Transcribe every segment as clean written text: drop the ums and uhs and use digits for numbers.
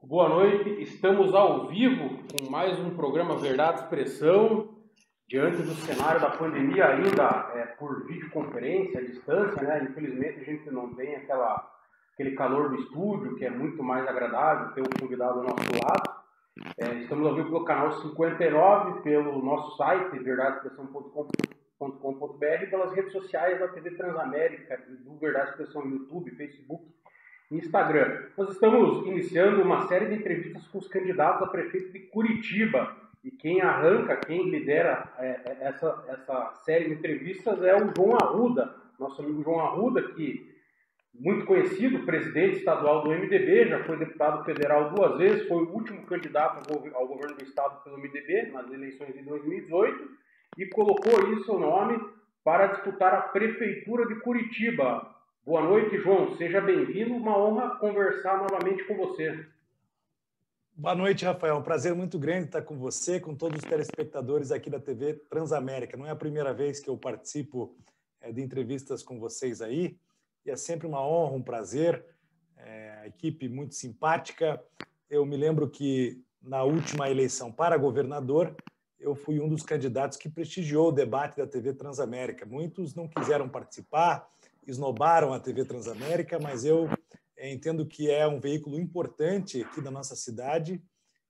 Boa noite, estamos ao vivo com mais um programa Verdade e Expressão, diante do cenário da pandemia ainda por videoconferência, à distância, né? Infelizmente a gente não tem aquele calor do estúdio, que é muito mais agradável ter o convidado ao nosso lado. Estamos ao vivo pelo canal 59, pelo nosso site, verdadeexpressão.com.br, e pelas redes sociais da TV Transamérica e do Verdade e Expressão no YouTube, Facebook, Instagram. Nós estamos iniciando uma série de entrevistas com os candidatos a prefeito de Curitiba. E quem lidera essa série de entrevistas é o João Arruda, nosso amigo João Arruda, que muito conhecido, presidente estadual do MDB, já foi deputado federal 2 vezes, foi o último candidato ao governo do estado pelo MDB nas eleições de 2018 e colocou aí seu nome para disputar a prefeitura de Curitiba. Boa noite, João. Seja bem-vindo. Uma honra conversar novamente com você. Boa noite, Rafael. Um prazer muito grande estar com você, com todos os telespectadores aqui da TV Transamérica. Não é a primeira vez que eu participo de entrevistas com vocês aí, e é sempre uma honra, um prazer. A equipe muito simpática. Eu me lembro que na última eleição para governador, eu fui um dos candidatos que prestigiou o debate da TV Transamérica. Muitos não quiseram participar, esnobaram a TV Transamérica, mas eu entendo que é um veículo importante aqui da nossa cidade,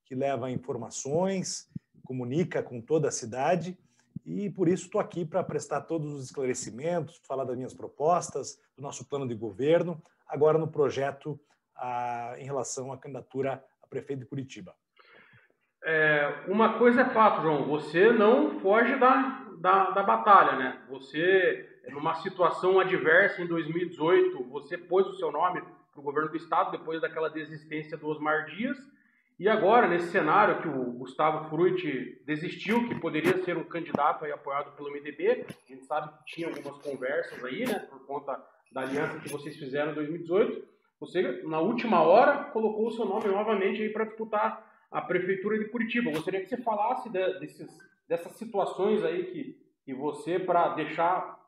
que leva informações, comunica com toda a cidade, e por isso estou aqui para prestar todos os esclarecimentos, falar das minhas propostas, do nosso plano de governo, agora no projeto em relação à candidatura a prefeito de Curitiba. Uma coisa é fato, João, você não foge da batalha, né? Você, numa situação adversa em 2018, você pôs o seu nome para o governo do estado depois daquela desistência do Osmar Dias, e agora, nesse cenário que o Gustavo Frutti desistiu, que poderia ser um candidato aí apoiado pelo MDB, a gente sabe que tinha algumas conversas aí, né, por conta da aliança que vocês fizeram em 2018, você, na última hora, colocou o seu nome novamente aí para disputar a prefeitura de Curitiba. Eu gostaria que você falasse dessas situações aí que você, para deixar,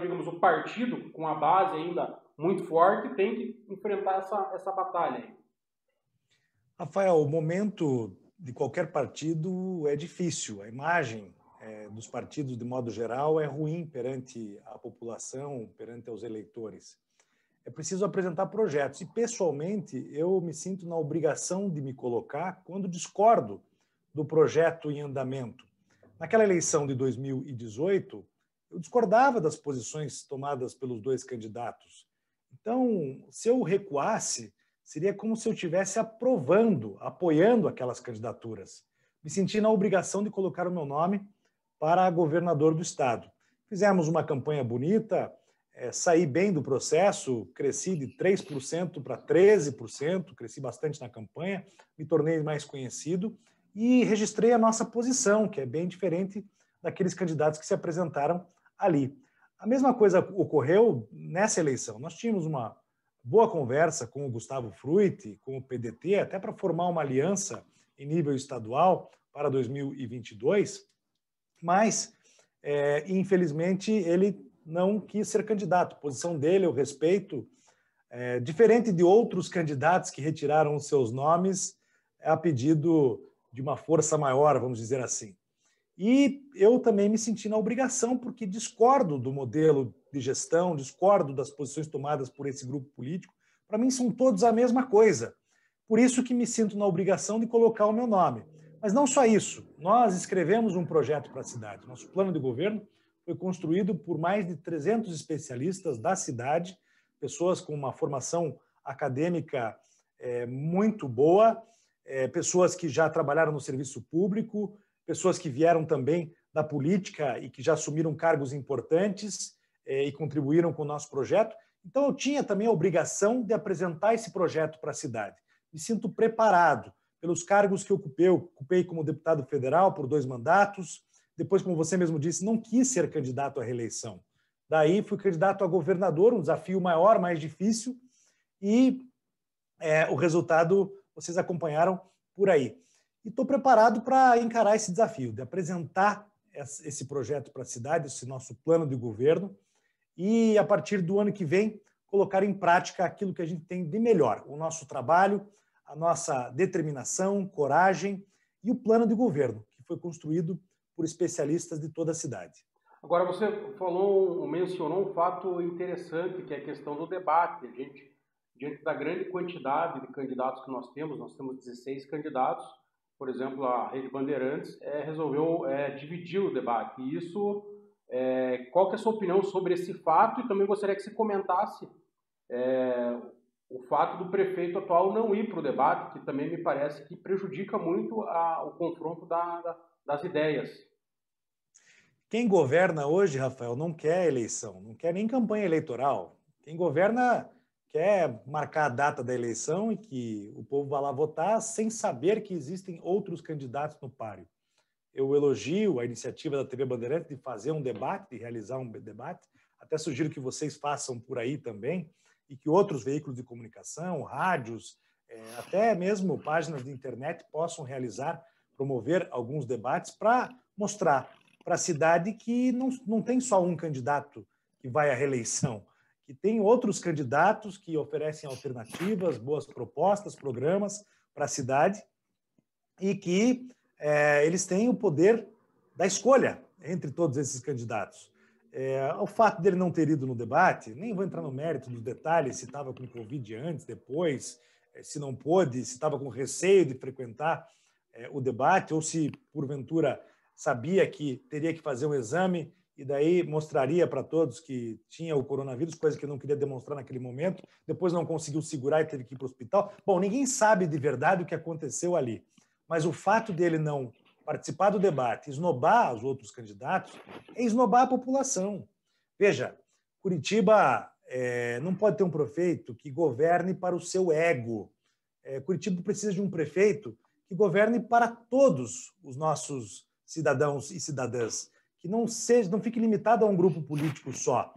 digamos, o partido com a base ainda muito forte, tem que enfrentar essa batalha aí. Rafael, o momento de qualquer partido é difícil. A imagem dos partidos, de modo geral, é ruim perante a população, perante os eleitores. É preciso apresentar projetos. E, pessoalmente, eu me sinto na obrigação de me colocar quando discordo do projeto em andamento. Naquela eleição de 2018, eu discordava das posições tomadas pelos dois candidatos. Então, se eu recuasse, seria como se eu estivesse apoiando aquelas candidaturas. Me senti na obrigação de colocar o meu nome para governador do estado. Fizemos uma campanha bonita, saí bem do processo, cresci de 3% para 13%, cresci bastante na campanha, me tornei mais conhecido e registrei a nossa posição, que é bem diferente daqueles candidatos que se apresentaram ali. A mesma coisa ocorreu nessa eleição. Nós tínhamos uma boa conversa com o Gustavo Frutti, com o PDT, até para formar uma aliança em nível estadual para 2022, mas, infelizmente, ele não quis ser candidato. A posição dele, eu respeito, diferente de outros candidatos que retiraram os seus nomes a pedido de uma força maior, vamos dizer assim. E eu também me senti na obrigação, porque discordo do modelo de gestão, discordo das posições tomadas por esse grupo político. Para mim, são todos a mesma coisa. Por isso que me sinto na obrigação de colocar o meu nome. Mas não só isso. Nós escrevemos um projeto para a cidade. Nosso plano de governo foi construído por mais de 300 especialistas da cidade, pessoas com uma formação acadêmica muito boa, pessoas que já trabalharam no serviço público, pessoas que vieram também da política e que já assumiram cargos importantes e contribuíram com o nosso projeto. Então, eu tinha também a obrigação de apresentar esse projeto para a cidade. Me sinto preparado pelos cargos que eu ocupei como deputado federal por 2 mandatos. Depois, como você mesmo disse, não quis ser candidato à reeleição. Daí, fui candidato a governador, um desafio maior, mais difícil, e o resultado vocês acompanharam por aí. E estou preparado para encarar esse desafio, de apresentar esse projeto para a cidade, esse nosso plano de governo, e, a partir do ano que vem, colocar em prática aquilo que a gente tem de melhor, o nosso trabalho, a nossa determinação, coragem e o plano de governo, que foi construído por especialistas de toda a cidade. Agora, você mencionou um fato interessante, que é a questão do debate. A gente, diante da grande quantidade de candidatos que nós temos 16 candidatos, por exemplo, a Rede Bandeirantes resolveu dividir o debate. E isso, qual que é a sua opinião sobre esse fato? E também gostaria que você comentasse o fato do prefeito atual não ir para o debate, que também me parece que prejudica muito o confronto das ideias. Quem governa hoje, Rafael, não quer eleição, não quer nem campanha eleitoral. Quem governa quer marcar a data da eleição e que o povo vá lá votar sem saber que existem outros candidatos no páreo. Eu elogio a iniciativa da TV Bandeirantes de fazer um debate, de realizar um debate. Até sugiro que vocês façam por aí também e que outros veículos de comunicação, rádios, até mesmo páginas de internet possam realizar, promover alguns debates para mostrar para a cidade que não tem só um candidato que vai à reeleição, que tem outros candidatos que oferecem alternativas, boas propostas, programas para a cidade e que eles têm o poder da escolha entre todos esses candidatos. O fato dele não ter ido no debate, nem vou entrar no mérito dos detalhes, se estava com Covid antes, depois, se não pôde, se estava com receio de frequentar o debate, ou se, porventura, sabia que teria que fazer um exame e daí mostraria para todos que tinha o coronavírus, coisa que eu não queria demonstrar naquele momento, depois não conseguiu segurar e teve que ir para o hospital. Bom, ninguém sabe de verdade o que aconteceu ali, mas o fato dele não participar do debate, esnobar os outros candidatos, é esnobar a população. Veja, Curitiba não pode ter um prefeito que governe para o seu ego. Curitiba precisa de um prefeito que governe para todos os nossos cidadãos e cidadãs, que não fique limitado a um grupo político só.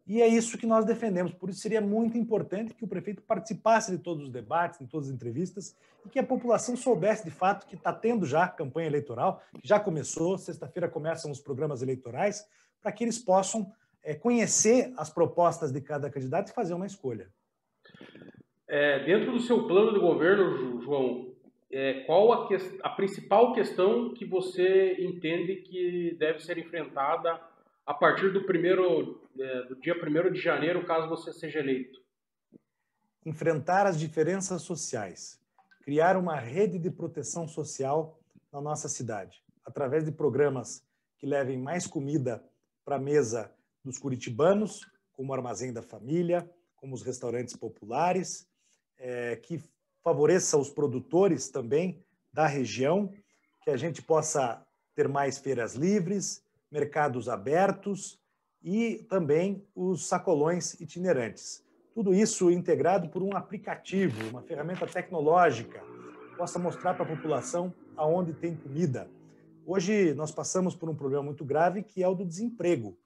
E é isso que nós defendemos. Por isso seria muito importante que o prefeito participasse de todos os debates, de todas as entrevistas, e que a população soubesse de fato que está tendo já campanha eleitoral, que já começou, sexta-feira começam os programas eleitorais, para que eles possam conhecer as propostas de cada candidato e fazer uma escolha. Dentro do seu plano de governo, João, qual a principal questão que você entende que deve ser enfrentada a partir do dia 1º de janeiro, caso você seja eleito? Enfrentar as diferenças sociais, criar uma rede de proteção social na nossa cidade, através de programas que levem mais comida para a mesa dos curitibanos, como o Armazém da Família, como os restaurantes populares, que favoreça os produtores também da região, que a gente possa ter mais feiras livres, mercados abertos e também os sacolões itinerantes. Tudo isso integrado por um aplicativo, uma ferramenta tecnológica, que possa mostrar para a população aonde tem comida. Hoje nós passamos por um problema muito grave, que é o do desemprego.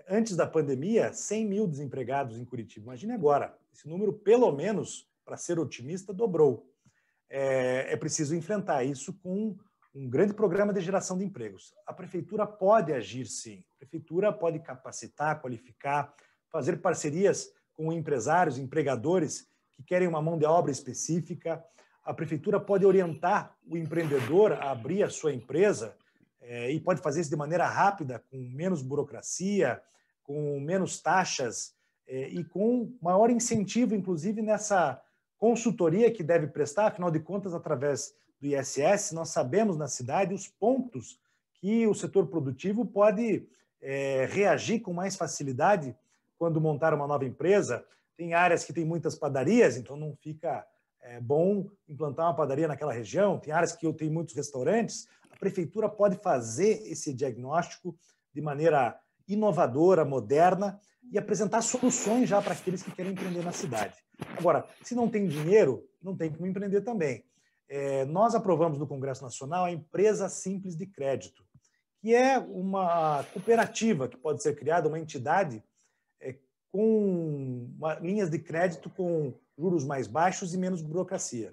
Antes da pandemia, 100 mil desempregados em Curitiba. Imagine agora, esse número, pelo menos, para ser otimista, dobrou. É preciso enfrentar isso com um grande programa de geração de empregos. A prefeitura pode agir, sim. A prefeitura pode capacitar, qualificar, fazer parcerias com empresários, empregadores que querem uma mão de obra específica. A prefeitura pode orientar o empreendedor a abrir a sua empresa e pode fazer isso de maneira rápida, com menos burocracia, com menos taxas e com maior incentivo, inclusive, nessa consultoria que deve prestar. Afinal de contas, através do ISS, nós sabemos na cidade os pontos que o setor produtivo pode reagir com mais facilidade quando montar uma nova empresa. Tem áreas que tem muitas padarias, então não fica bom implantar uma padaria naquela região. Tem áreas que tem muitos restaurantes. A prefeitura pode fazer esse diagnóstico de maneira inovadora, moderna, e apresentar soluções já para aqueles que querem empreender na cidade. Agora, se não tem dinheiro, não tem como empreender também. Nós aprovamos no Congresso Nacional a Empresa Simples de Crédito, que é uma cooperativa que pode ser criada, uma entidade com linhas de crédito com juros mais baixos e menos burocracia.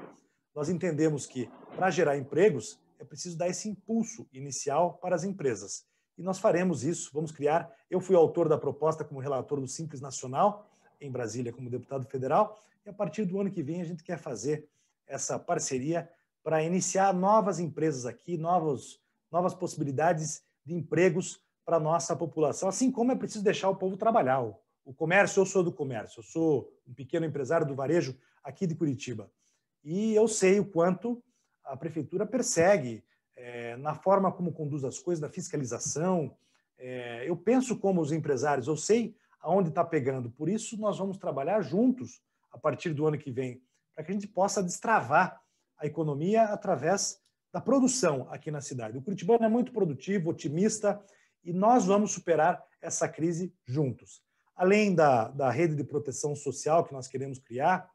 Nós entendemos que, para gerar empregos, é preciso dar esse impulso inicial para as empresas. E nós faremos isso, vamos criar. Eu fui autor da proposta como relator do Simples Nacional, em Brasília, como deputado federal, e a partir do ano que vem a gente quer fazer essa parceria para iniciar novas empresas aqui, novas possibilidades de empregos para a nossa população, assim como é preciso deixar o povo trabalhar. O comércio, eu sou do comércio, eu sou um pequeno empresário do varejo aqui de Curitiba. E eu sei o quanto a prefeitura persegue na forma como conduz as coisas, na fiscalização. Eu penso como os empresários, eu sei aonde está pegando. Por isso, nós vamos trabalhar juntos a partir do ano que vem, para que a gente possa destravar a economia através da produção aqui na cidade. O curitibano é muito produtivo, otimista, e nós vamos superar essa crise juntos. Além da rede de proteção social que nós queremos criar,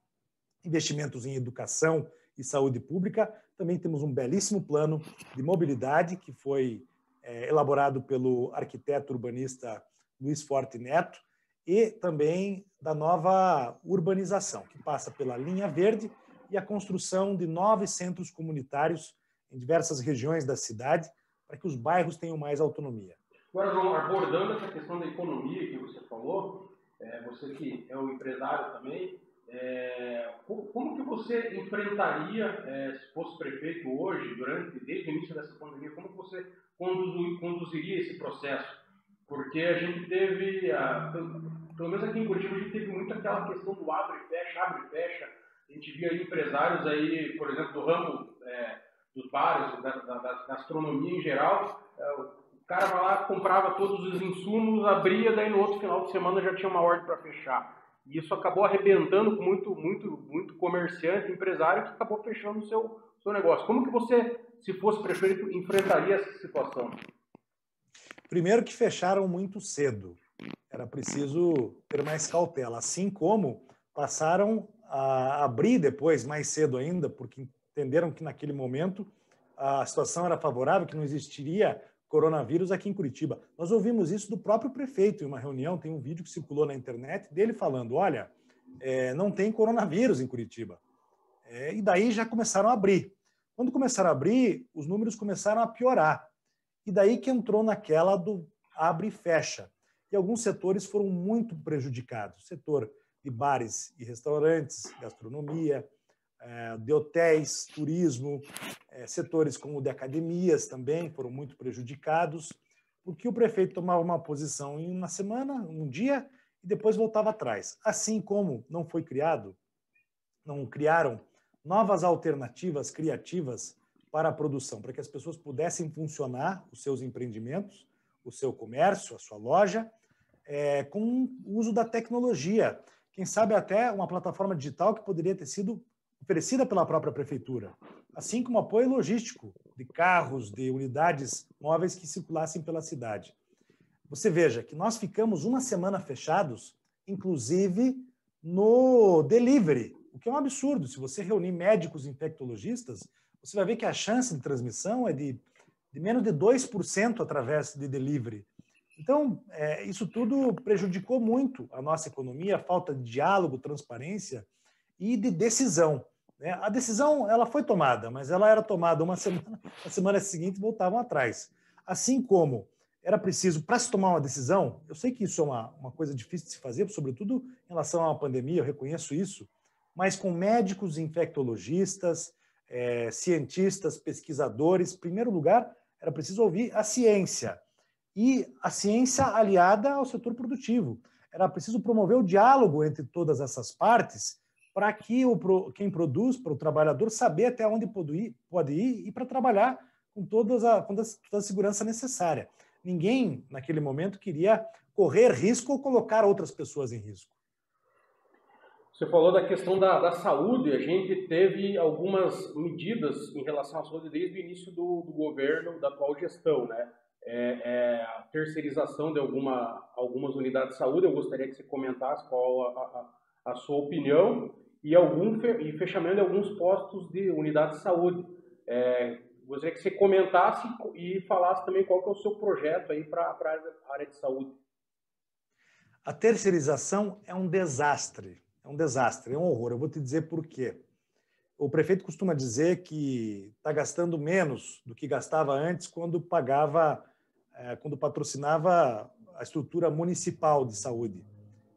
investimentos em educação e saúde pública, também temos um belíssimo plano de mobilidade que foi elaborado pelo arquiteto urbanista Luiz Forte Neto, e também da nova urbanização, que passa pela linha verde e a construção de 9 centros comunitários em diversas regiões da cidade, para que os bairros tenham mais autonomia. Agora, João, abordando essa questão da economia que você falou, você que é um empresário também, como que você enfrentaria, se fosse prefeito hoje, desde o início dessa pandemia, como que você conduziria esse processo? Porque a gente teve, pelo menos aqui em Curitiba, a gente teve muito aquela questão do abre e fecha. A gente via aí empresários aí, por exemplo, do ramo dos bares, da gastronomia em geral, o cara vai lá, comprava todos os insumos, abria, daí no outro final de semana já tinha uma ordem para fechar. E isso acabou arrebentando com muito comerciante, empresário, que acabou fechando o seu negócio. Como que você, se fosse prefeito, enfrentaria essa situação? Primeiro que fecharam muito cedo. Era preciso ter mais cautela. Assim como passaram a abrir depois, mais cedo ainda, porque entenderam que naquele momento a situação era favorável, que não existiria coronavírus aqui em Curitiba. Nós ouvimos isso do próprio prefeito em uma reunião, tem um vídeo que circulou na internet dele falando, olha, não tem coronavírus em Curitiba. E daí já começaram a abrir. Quando começaram a abrir, os números começaram a piorar. E daí que entrou naquela do abre e fecha. E alguns setores foram muito prejudicados. O setor de bares e restaurantes, gastronomia, de hotéis, turismo, setores como o de academias também foram muito prejudicados, porque o prefeito tomava uma posição em uma semana, um dia, e depois voltava atrás. Assim como não criaram novas alternativas criativas para a produção, para que as pessoas pudessem funcionar os seus empreendimentos, o seu comércio, a sua loja, com o uso da tecnologia. Quem sabe até uma plataforma digital que poderia ter sido oferecida pela própria prefeitura, assim como apoio logístico de carros, de unidades móveis que circulassem pela cidade. Você veja que nós ficamos uma semana fechados, inclusive no delivery, o que é um absurdo. Se você reunir médicos infectologistas, você vai ver que a chance de transmissão é de menos de 2% através de delivery. Então, isso tudo prejudicou muito a nossa economia, a falta de diálogo, transparência e de decisão. A decisão ela foi tomada, mas ela era tomada uma semana, na semana seguinte voltavam atrás. Assim como era preciso, para se tomar uma decisão, eu sei que isso é uma coisa difícil de se fazer, sobretudo em relação a uma pandemia, eu reconheço isso, mas com médicos, infectologistas, cientistas, pesquisadores, em primeiro lugar, era preciso ouvir a ciência, e a ciência aliada ao setor produtivo. Era preciso promover o diálogo entre todas essas partes, para que quem produz, para o trabalhador, saber até onde pode ir e para trabalhar com toda a segurança necessária. Ninguém, naquele momento, queria correr risco ou colocar outras pessoas em risco. Você falou da questão da saúde. A gente teve algumas medidas em relação à saúde desde o início do governo, da atual gestão, né? A terceirização de algumas unidades de saúde. Eu gostaria que você comentasse qual a sua opinião, e fechamento de alguns postos de unidade de saúde. Gostaria que você comentasse e falasse também qual que é o seu projeto aí para a área de saúde. A terceirização é um desastre, é um horror. Eu vou te dizer por quê. O prefeito costuma dizer que está gastando menos do que gastava antes quando patrocinava a estrutura municipal de saúde.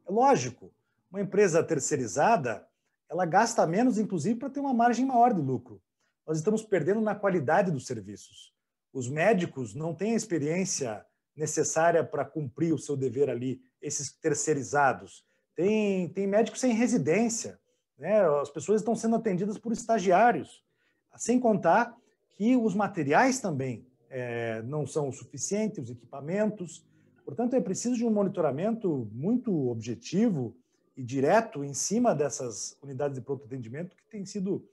É lógico, uma empresa terceirizada, ela gasta menos, inclusive, para ter uma margem maior de lucro. Nós estamos perdendo na qualidade dos serviços. Os médicos não têm a experiência necessária para cumprir o seu dever ali, esses terceirizados. Tem médicos sem residência, né? As pessoas estão sendo atendidas por estagiários, sem contar que os materiais também não são o suficiente, os equipamentos. Portanto, é preciso de um monitoramento muito objetivo e direto em cima dessas unidades de pronto atendimento que têm sido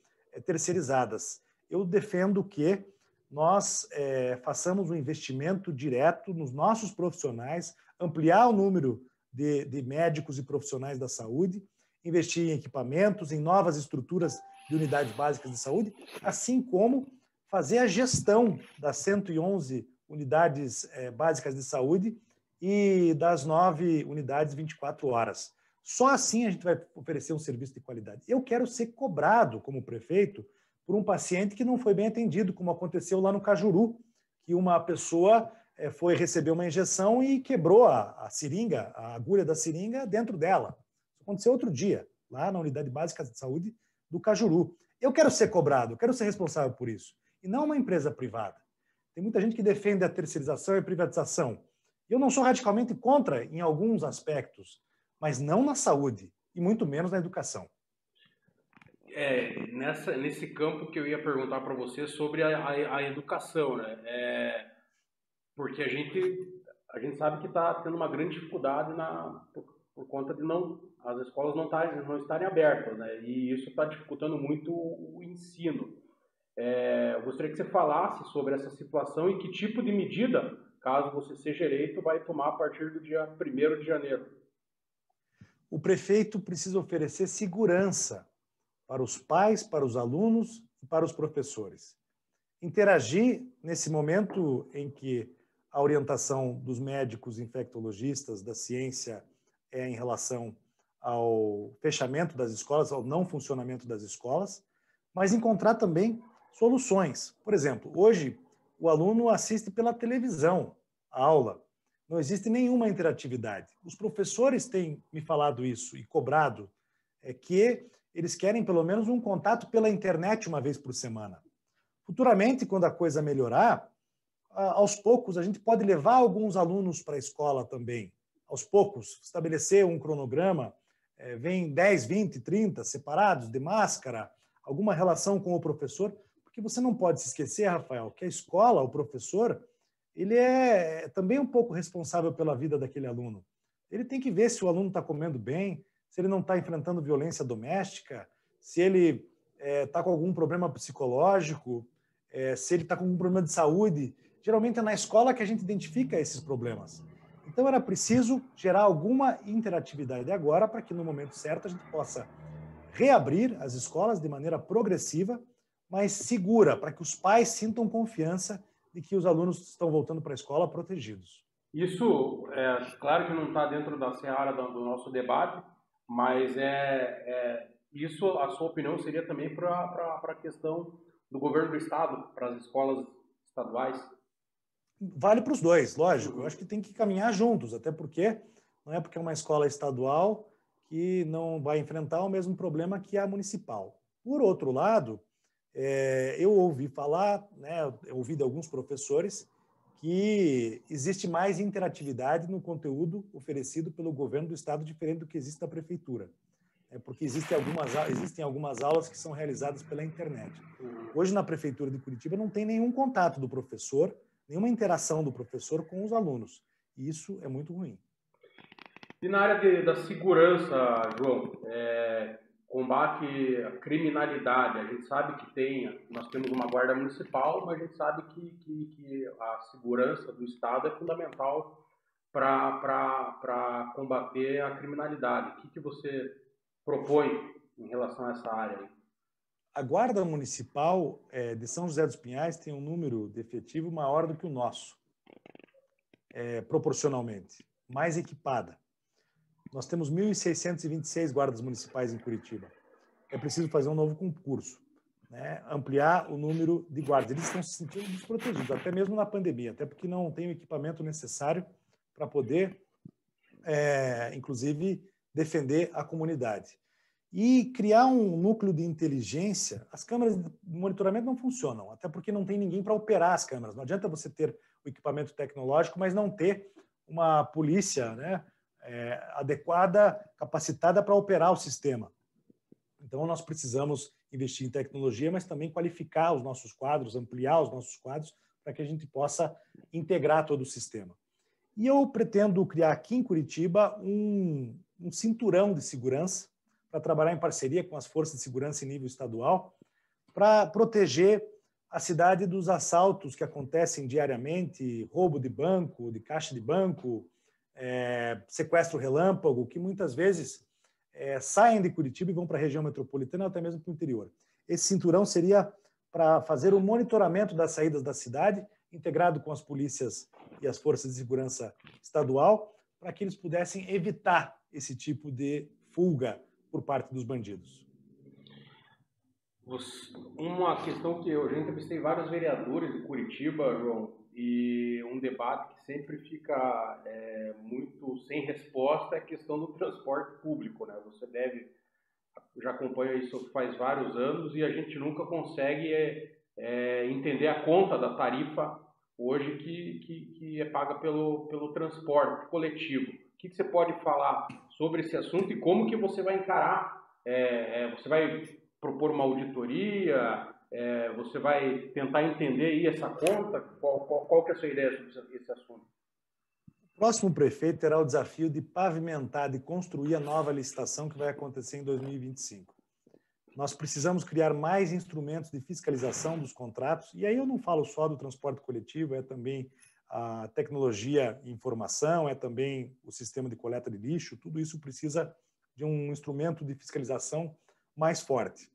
terceirizadas. Eu defendo que nós façamos um investimento direto nos nossos profissionais, ampliar o número de médicos e profissionais da saúde, investir em equipamentos, em novas estruturas de unidades básicas de saúde, assim como fazer a gestão das 111 unidades básicas de saúde e das 9 unidades 24 horas. Só assim a gente vai oferecer um serviço de qualidade. Eu quero ser cobrado, como prefeito, por um paciente que não foi bem atendido, como aconteceu lá no Cajuru, que uma pessoa foi receber uma injeção e quebrou a seringa, a agulha da seringa dentro dela. Isso aconteceu outro dia, lá na Unidade Básica de Saúde do Cajuru. Eu quero ser cobrado, eu quero ser responsável por isso, e não uma empresa privada. Tem muita gente que defende a terceirização e a privatização. Eu não sou radicalmente contra em alguns aspectos, mas não na saúde, e muito menos na educação. Nesse campo que eu ia perguntar para você sobre a educação, né? Porque a gente sabe que está tendo uma grande dificuldade por conta de as escolas não estarem abertas, né? E isso está dificultando muito o ensino. Eu gostaria que você falasse sobre essa situação e que tipo de medida, caso você seja eleito, vai tomar a partir do dia 1º de janeiro. O prefeito precisa oferecer segurança para os pais, para os alunos e para os professores. Interagir nesse momento em que a orientação dos médicos infectologistas, da ciência, é em relação ao fechamento das escolas, ao não funcionamento das escolas, mas encontrar também soluções. Por exemplo, hoje o aluno assiste pela televisão a aula, não existe nenhuma interatividade. Os professores têm me falado isso e cobrado que eles querem pelo menos um contato pela internet uma vez por semana. Futuramente, quando a coisa melhorar, aos poucos a gente pode levar alguns alunos para a escola também. Aos poucos, estabelecer um cronograma, vem 10, 20, 30 separados, de máscara, alguma relação com o professor, porque você não pode se esquecer, Rafael, que a escola, o professor, ele é também um pouco responsável pela vida daquele aluno. Ele tem que ver se o aluno está comendo bem, se ele não está enfrentando violência doméstica, se ele está com algum problema psicológico, se ele está com algum problema de saúde. Geralmente é na escola que a gente identifica esses problemas. Então era preciso gerar alguma interatividade agora para que no momento certo a gente possa reabrir as escolas de maneira progressiva, mas segura, para que os pais sintam confiança de que os alunos estão voltando para a escola protegidos. Isso, claro que não está dentro da seara do nosso debate, mas isso, a sua opinião, seria também para a questão do governo do Estado, para as escolas estaduais? Vale para os dois, lógico. Eu acho que tem que caminhar juntos, até porque não é porque é uma escola estadual que não vai enfrentar o mesmo problema que a municipal. Por outro lado, eu ouvi falar, né, eu ouvi de alguns professores, que existe mais interatividade no conteúdo oferecido pelo governo do Estado, diferente do que existe na prefeitura. Porque existem algumas aulas que são realizadas pela internet. Hoje, na prefeitura de Curitiba, não tem nenhum contato do professor, nenhuma interação do professor com os alunos. E isso é muito ruim. E na área da segurança, João, combate à criminalidade, a gente sabe que nós temos uma guarda municipal, mas a gente sabe que a segurança do Estado é fundamental para combater a criminalidade. O que você propõe em relação a essa área? A Guarda Municipal de São José dos Pinhais tem um número de efetivo maior do que o nosso, proporcionalmente, mais equipada. Nós temos 1.626 guardas municipais em Curitiba. É preciso fazer um novo concurso, né? Ampliar o número de guardas. Eles estão se sentindo desprotegidos, até mesmo na pandemia, até porque não tem o equipamento necessário para poder, inclusive, defender a comunidade. e criar um núcleo de inteligência. As câmeras de monitoramento não funcionam, até porque não tem ninguém para operar as câmeras. Não adianta você ter o equipamento tecnológico, mas não ter uma polícia, né, adequada, capacitada para operar o sistema. Então, nós precisamos investir em tecnologia, mas também qualificar os nossos quadros, ampliar os nossos quadros, para que a gente possa integrar todo o sistema. E eu pretendo criar aqui em Curitiba um cinturão de segurança para trabalhar em parceria com as forças de segurança em nível estadual, para proteger a cidade dos assaltos que acontecem diariamente, roubo de banco, de caixa de banco, sequestro relâmpago, que muitas vezes saem de Curitiba e vão para a região metropolitana ou até mesmo para o interior. Esse cinturão seria para fazer o monitoramento das saídas da cidade, integrado com as polícias e as forças de segurança estadual, para que eles pudessem evitar esse tipo de fuga por parte dos bandidos. Uma questão que eu já entrevistei vários vereadores de Curitiba, João, e um debate que sempre fica muito sem resposta é a questão do transporte público, né? Você já acompanha isso faz vários anos e a gente nunca consegue entender a conta da tarifa hoje que é paga pelo transporte coletivo. O que você pode falar sobre esse assunto e como que você vai encarar? Você vai propor uma auditoria? Você vai tentar entender aí essa conta? Qual que é a sua ideia sobre esse assunto? O próximo prefeito terá o desafio de pavimentar, de construir a nova licitação que vai acontecer em 2025. Nós precisamos criar mais instrumentos de fiscalização dos contratos, e aí eu não falo só do transporte coletivo, é também a tecnologia e informação, é também o sistema de coleta de lixo, tudo isso precisa de um instrumento de fiscalização mais forte.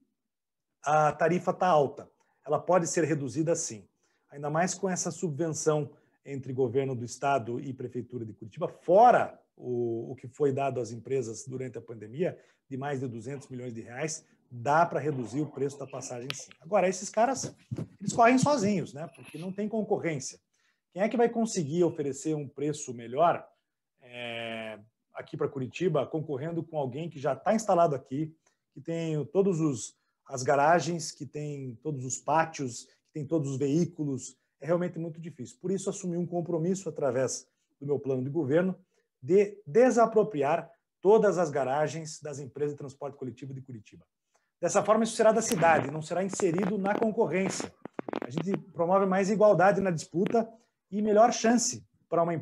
A tarifa está alta, ela pode ser reduzida sim, ainda mais com essa subvenção entre governo do estado e prefeitura de Curitiba, fora o que foi dado às empresas durante a pandemia, de mais de 200 milhões de reais, dá para reduzir o preço da passagem sim. Agora, esses caras, eles correm sozinhos, né? Porque não tem concorrência. Quem é que vai conseguir oferecer um preço melhor aqui para Curitiba, concorrendo com alguém que já está instalado aqui, que tem as garagens, que tem todos os pátios, que tem todos os veículos? É realmente muito difícil. Por isso, assumi um compromisso através do meu plano de governo de desapropriar todas as garagens das empresas de transporte coletivo de Curitiba. Dessa forma, isso será da cidade, não será inserido na concorrência. A gente promove mais igualdade na disputa e melhor chance para uma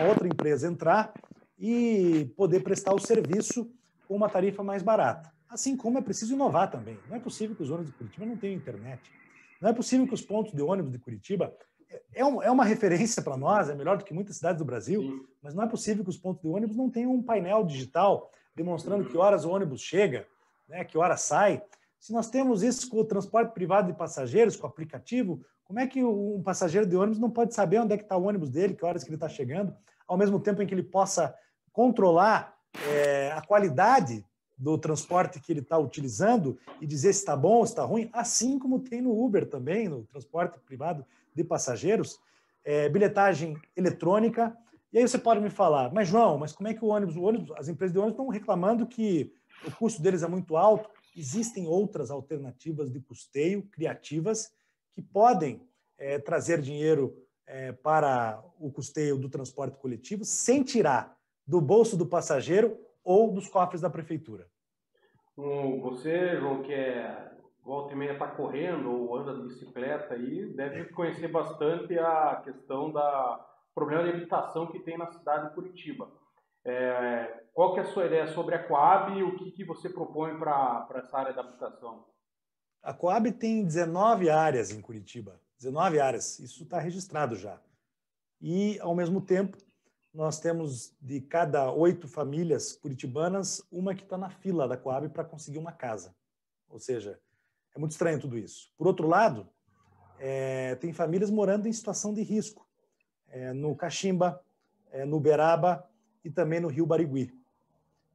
outra empresa entrar e poder prestar o serviço com uma tarifa mais barata. Assim como é preciso inovar também. Não é possível que os ônibus de Curitiba não tenham internet. Não é possível que os pontos de ônibus de Curitiba é uma referência para nós, é melhor do que muitas cidades do Brasil, sim, mas não é possível que os pontos de ônibus não tenham um painel digital demonstrando que horas o ônibus chega, né, que hora sai. Se nós temos isso com o transporte privado de passageiros, com o aplicativo, como é que um passageiro de ônibus não pode saber onde é que está o ônibus dele, que horas que ele está chegando, ao mesmo tempo em que ele possa controlar a qualidade do transporte que ele está utilizando e dizer se está bom ou se está ruim, assim como tem no Uber também, no transporte privado de passageiros, bilhetagem eletrônica. E aí você pode me falar, mas João, mas como é que as empresas de ônibus estão reclamando que o custo deles é muito alto? Existem outras alternativas de custeio criativas que podem trazer dinheiro para o custeio do transporte coletivo sem tirar do bolso do passageiro ou dos cofres da prefeitura. Você, João, que volta e meia está correndo ou anda de bicicleta aí, deve conhecer bastante a questão da problema de habitação que tem na cidade de Curitiba. Qual que é a sua ideia sobre a Coab e o que você propõe para essa área da habitação? A Coab tem 19 áreas em Curitiba, 19 áreas, isso está registrado já. E, ao mesmo tempo, nós temos de cada 8 famílias curitibanas, uma que está na fila da Coab para conseguir uma casa. Ou seja, é muito estranho tudo isso. Por outro lado, tem famílias morando em situação de risco, no Caximba, no Uberaba e também no Rio Barigui.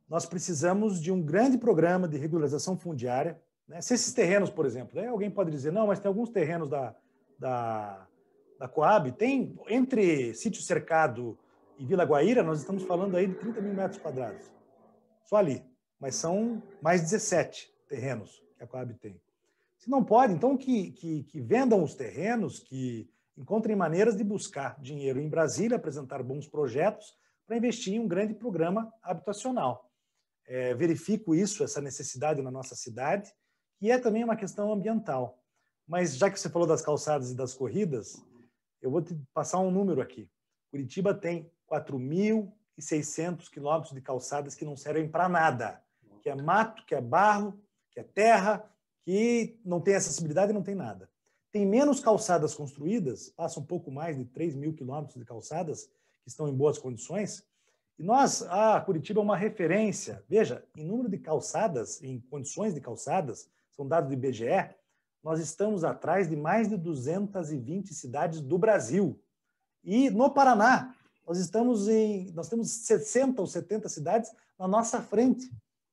Nós precisamos de um grande programa de regularização fundiária, né? Se esses terrenos, por exemplo, alguém pode dizer, não, mas tem alguns terrenos da Coab, tem entre Sítio Cercado e Vila Guaíra, nós estamos falando aí de 30 mil metros quadrados. Só ali. mas são mais 17 terrenos que a Coab tem. Se não pode, então que vendam os terrenos, que encontrem maneiras de buscar dinheiro em Brasília, apresentar bons projetos para investir em um grande programa habitacional. Verifico isso, essa necessidade na nossa cidade, e é também uma questão ambiental. Mas já que você falou das calçadas e das corridas, eu vou te passar um número aqui. Curitiba tem 4.600 quilômetros de calçadas que não servem para nada, que é mato, que é barro, que é terra, que não tem acessibilidade e não tem nada. Tem menos calçadas construídas, passa um pouco mais de 3.000 quilômetros de calçadas que estão em boas condições. E Curitiba é uma referência. Veja, em número de calçadas, em condições de calçadas, são dados do IBGE, nós estamos atrás de mais de 220 cidades do Brasil. E no Paraná, nós temos 60 ou 70 cidades na nossa frente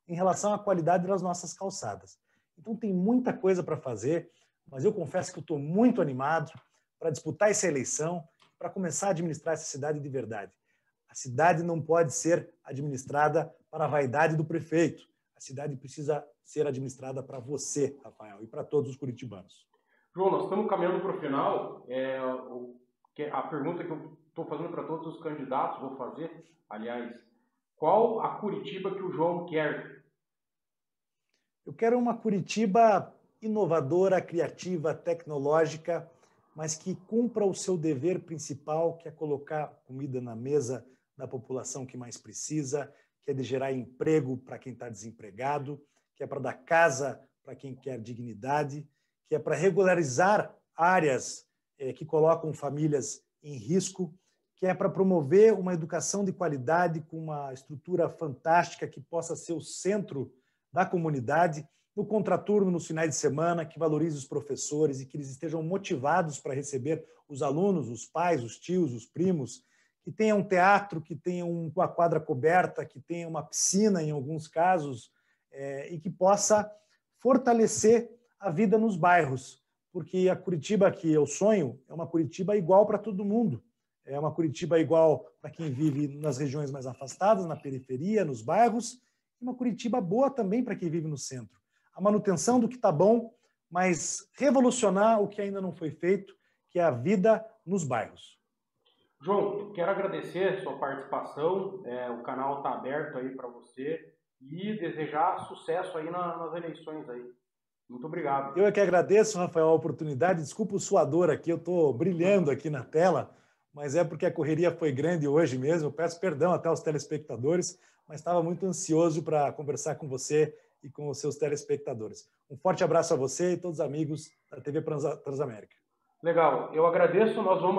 em relação à qualidade das nossas calçadas. Então tem muita coisa para fazer, mas eu confesso que eu estou muito animado para disputar essa eleição, para começar a administrar essa cidade de verdade. A cidade não pode ser administrada para a vaidade do prefeito. A cidade precisa ser administrada para você, Rafael, e para todos os curitibanos. João, nós estamos caminhando para o final. A pergunta que eu estou fazendo para todos os candidatos, vou fazer, aliás, qual a Curitiba que o João quer? Eu quero uma Curitiba inovadora, criativa, tecnológica, mas que cumpra o seu dever principal, que é colocar comida na mesa da população que mais precisa, que é de gerar emprego para quem está desempregado, que é para dar casa para quem quer dignidade, que é para regularizar áreas que colocam famílias em risco, que é para promover uma educação de qualidade com uma estrutura fantástica que possa ser o centro da comunidade, no contraturno, nos finais de semana, que valorize os professores e que eles estejam motivados para receber os alunos, os pais, os tios, os primos, que tenha um teatro, que tenha uma quadra coberta, que tenha uma piscina em alguns casos, e que possa fortalecer a vida nos bairros, porque a Curitiba que eu sonho é uma Curitiba igual para todo mundo. É uma Curitiba igual para quem vive nas regiões mais afastadas, na periferia, nos bairros, e uma Curitiba boa também para quem vive no centro. A manutenção do que está bom, mas revolucionar o que ainda não foi feito, que é a vida nos bairros. João, eu quero agradecer a sua participação, o canal está aberto aí para você e desejar sucesso aí nas eleições aí. Muito obrigado. Eu é que agradeço, Rafael, a oportunidade. Desculpa o suador aqui, eu estou brilhando aqui na tela, mas é porque a correria foi grande hoje mesmo. Eu peço perdão até aos telespectadores, mas estava muito ansioso para conversar com você e com os seus telespectadores. Um forte abraço a você e todos os amigos da TV Transamérica. Legal, eu agradeço. Nós vamos